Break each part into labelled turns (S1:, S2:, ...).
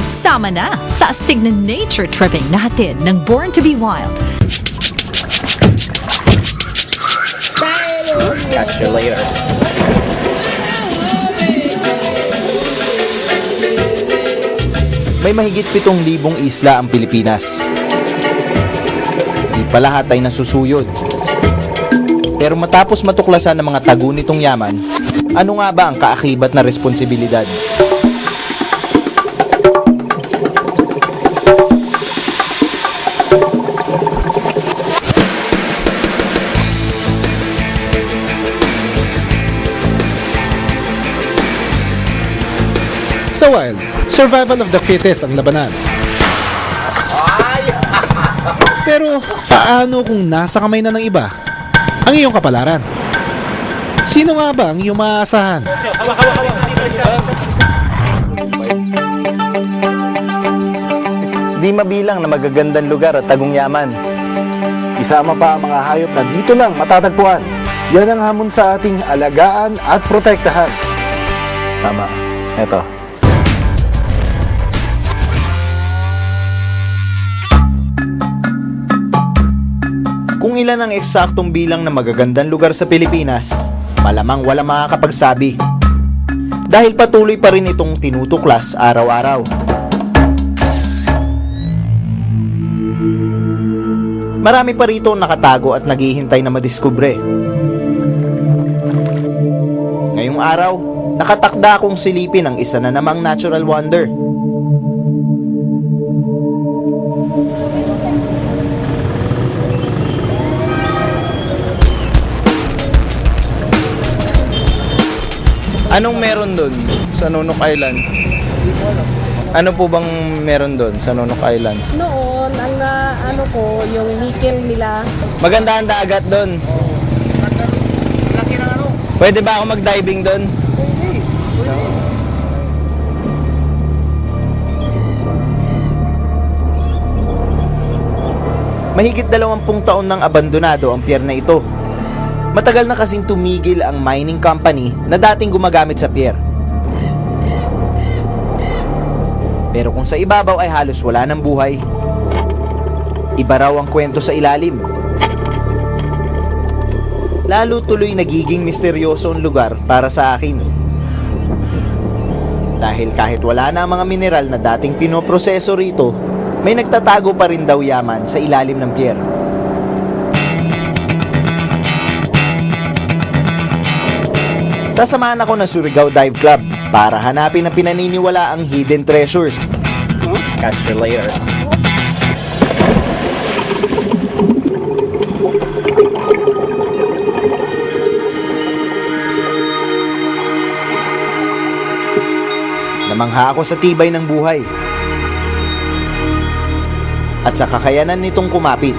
S1: Sama na sa astig na nature tripping natin ng Born to be Wild.
S2: Catch you later.
S3: May mahigit 7,000 isla ang Pilipinas. Di pa lahat ay nasusuyod. Pero matapos matuklasan ng mga tagu nitong yaman, ano nga ba ang kaakibat na responsibilidad?
S4: Sa wild, survival of the fittest ang labanan. Pero paano kung nasa kamay na ng iba ang iyong kapalaran? Sino nga ba ang iyong maaasahan?
S2: Di mabilang na magagandang lugar at tagong yaman.
S5: Isama pa ang mga hayop na dito lang matatagpuan. Yan ang hamon sa ating alagaan at protektahan.
S2: Tama. Eto.
S3: Kung ilan ang eksaktong bilang na magagandang lugar sa Pilipinas, malamang wala makakapagsabi. Dahil patuloy pa rin itong tinutuklas araw-araw. Marami pa rito nakatago at naghihintay na madiskubre. Ngayong araw, nakatakda akong silipin ang isa na namang natural wonder. Anong meron doon sa Nonok Island? Ano po bang meron doon sa Nonok Island?
S6: Noon, ang ano ko, yung nickel nila.
S3: Maganda ang dagat doon. Pwede ba ako mag-diving doon? Mahigit 20 taon nang abandonado ang pier na ito. Matagal na kasing tumigil ang mining company na dating gumagamit sa pier. Pero kung sa ibabaw ay halos wala ng buhay, iba raw ang kwento sa ilalim. Lalo tuloy nagiging misteryoso ang lugar para sa akin. Dahil kahit wala na ang mga mineral na dating pinoproseso rito, may nagtatago pa rin daw yaman sa ilalim ng pier. Sasamahan ako ng Surigao Dive Club para hanapin ang pinaniniwalaang hidden treasures.
S2: Catch you later.
S3: Namangha ako sa tibay ng buhay at sa kakayanan nitong kumapit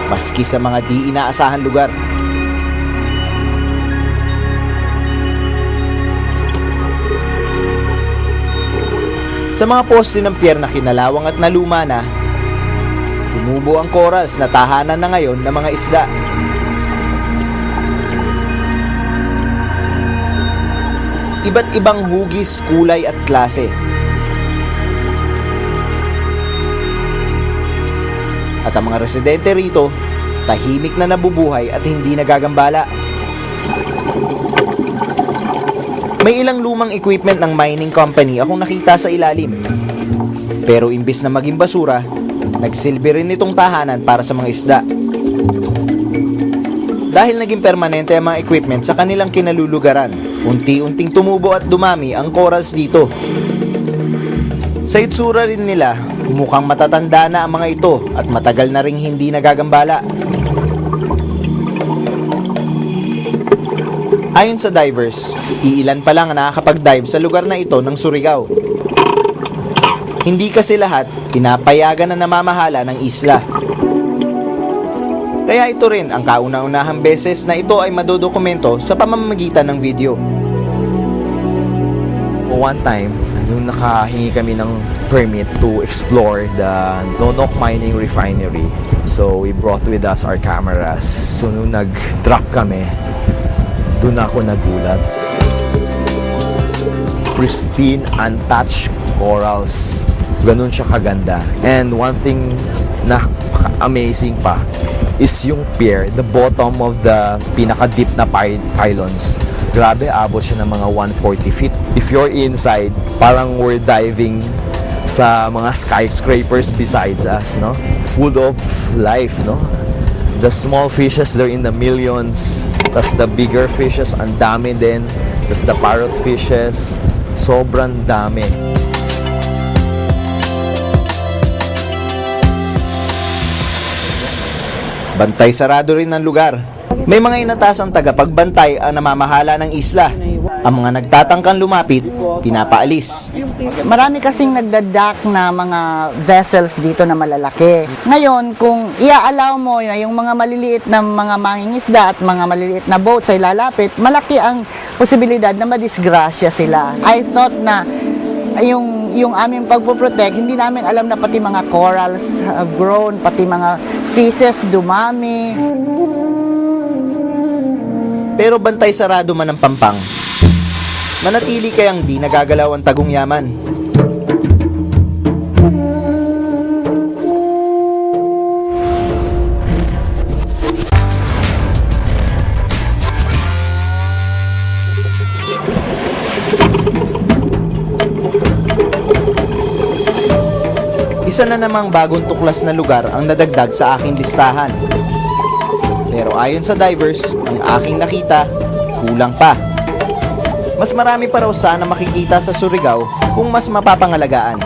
S3: maski sa mga di inaasahan lugar. Sa mga poste ng pier na kinalawang at naluma na, tumubo ang corals na tahanan na ngayon ng mga isda. Iba't ibang hugis, kulay at klase. At ang mga residente rito, tahimik na nabubuhay at hindi nagagambala. May ilang lumang equipment ng mining company akong nakita sa ilalim. Pero imbis na maging basura, nagsilbi rin itong tahanan para sa mga isda. Dahil naging permanente ang mga equipment sa kanilang kinalulugaran, unti-unting tumubo at dumami ang corals dito. Sa itsura rin nila, mukhang matatanda na ang mga ito at matagal na ring hindi nagagambala. Ayon sa divers, iilan pa lang ang nakakapag-dive sa lugar na ito ng Surigao. Hindi kasi lahat pinapayagan na namamahala ng isla. Kaya ito rin ang kauna-unahang beses na ito ay madodokumento sa pamamagitan ng video.
S2: One time, nung nakahingi kami ng permit to explore the Nonok Mining Refinery. So we brought with us our cameras. So nung nag-drop kami, doon ako nagulat. pristine, untouched corals. Ganun siya kaganda. And one thing na amazing pa is yung pier, the bottom of the pinaka-deep na pylons. Grabe, abot siya ng mga 140 feet. If you're inside, parang we're diving sa mga skyscrapers besides us, no? Full of life, no? The small fishes, they're in the millions. Tas the bigger fishes, ang dami din. Tas the parrot fishes, sobrang dami.
S3: Bantay sarado rin ng lugar. May mga inatasang tagapagbantay ang namamahala ng isla. Ang mga nagtatangkang lumapit, pinapaalis.
S7: Marami kasing nagdadak na mga vessels dito na malalaki. Ngayon, kung iaalaw mo na yung mga maliliit na mga mangingisda at mga maliliit na boats ay lalapit, malaki ang posibilidad na madisgrasya sila. I thought na yung aming pagpoprotect, hindi namin alam na pati mga corals have grown, pati mga fishes dumami.
S3: Pero bantay sarado man ang Pampang. Manatili kayang di nagagalaw ang Tagong Yaman. Isa na namang bagong tuklas na lugar ang nadagdag sa aking listahan. Pero ayon sa divers, ang aking nakita, kulang pa. Mas marami pa raw sana makikita sa Surigao kung mas mapapangalagaan.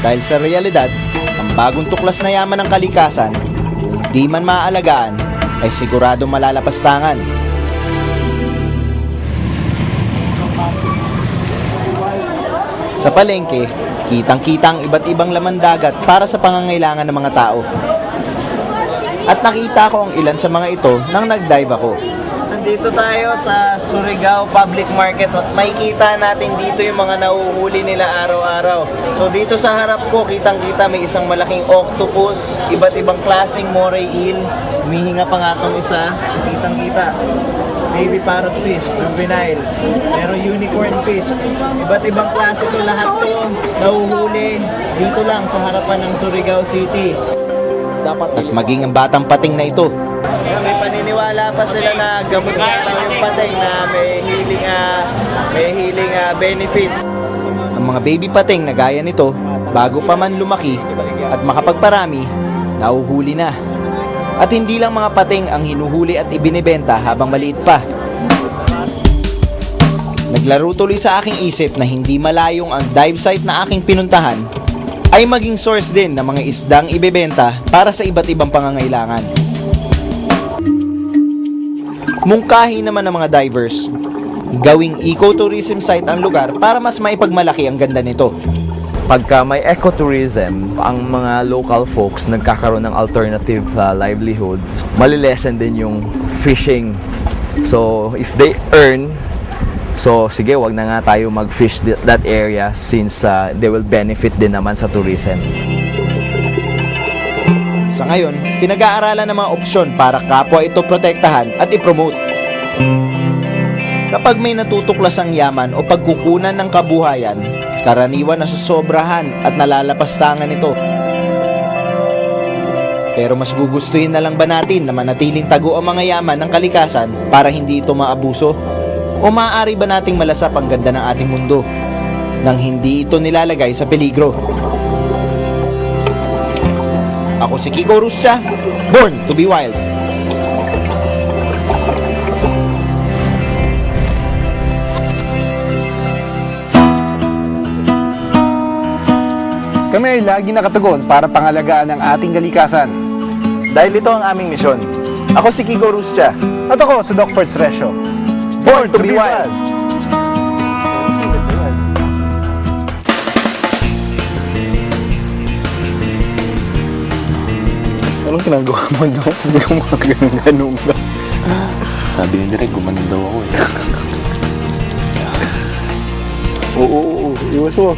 S3: Dahil sa realidad, ang bagong tuklas na yaman ng kalikasan, kung di man maaalagaan, ay sigurado malalapastangan. Sa palengke, kitang-kita ang iba't ibang laman dagat para sa pangangailangan ng mga tao. At nakita ko ang ilan sa mga ito nang nag-dive ako.
S8: Nandito tayo sa Surigao Public Market at makikita natin dito yung mga nauhuli nila araw-araw. So dito sa harap ko, kitang-kita may isang malaking octopus, iba't ibang klaseng moray eel, humihinga pa nga tong isa, kitang-kita. Baby parrot fish, juvenile, pero unicorn fish, iba't ibang klase to, lahat to nauhuli dito lang sa harapan ng Surigao City.
S3: At maging ang batang pating na ito,
S8: May paniniwala pa sila na gamot na lang yung patay na may healing benefits.
S3: ang mga baby pating na gaya nito, bago pa man lumaki at makapagparami, nauhuli na. At hindi lang mga pating ang hinuhuli at ibinebenta habang maliit pa. Naglaro tuloy sa aking isip na hindi malayong ang dive site na aking pinuntahan ay maging source din ng mga isdang ibebenta para sa iba't ibang pangangailangan. Mungkahi naman ng mga divers, gawing ecotourism site ang lugar para mas maipagmalaki ang ganda nito.
S2: Pagka may ecotourism, ang mga local folks nagkakaroon ng alternative livelihood, malilesen din yung fishing. So, if they earn, so sige, wag na nga tayo mag-fish that area since they will benefit din naman sa tourism.
S3: Sa ngayon, pinag-aaralan ng mga opsyon para kapwa ito protektahan at ipromote. Kapag may natutuklasang yaman o pagkukunan ng kabuhayan, karaniwan na susobrahan at nalalapastangan ito. Pero mas gugustuhin na lang ba natin na manatiling tago ang mga yaman ng kalikasan para hindi ito maabuso? O maaari ba nating malasap ang ganda ng ating mundo nang hindi ito nilalagay sa peligro? Ako si Kiko Ruscha, born to be wild.
S5: Kami ay lagi nakatugon para pangalagaan ang ating kalikasan.
S8: Dahil ito ang aming misyon. Ako si Kiko Ruscha.
S5: At ako si Doc Fertz Resio.
S8: Born to be wild!
S5: Anong ginagawa mo doon? Hindi ko makaganon-ganon ka. Sabi ni Direk, gumanon daw ako eh. Oo, iwas mo.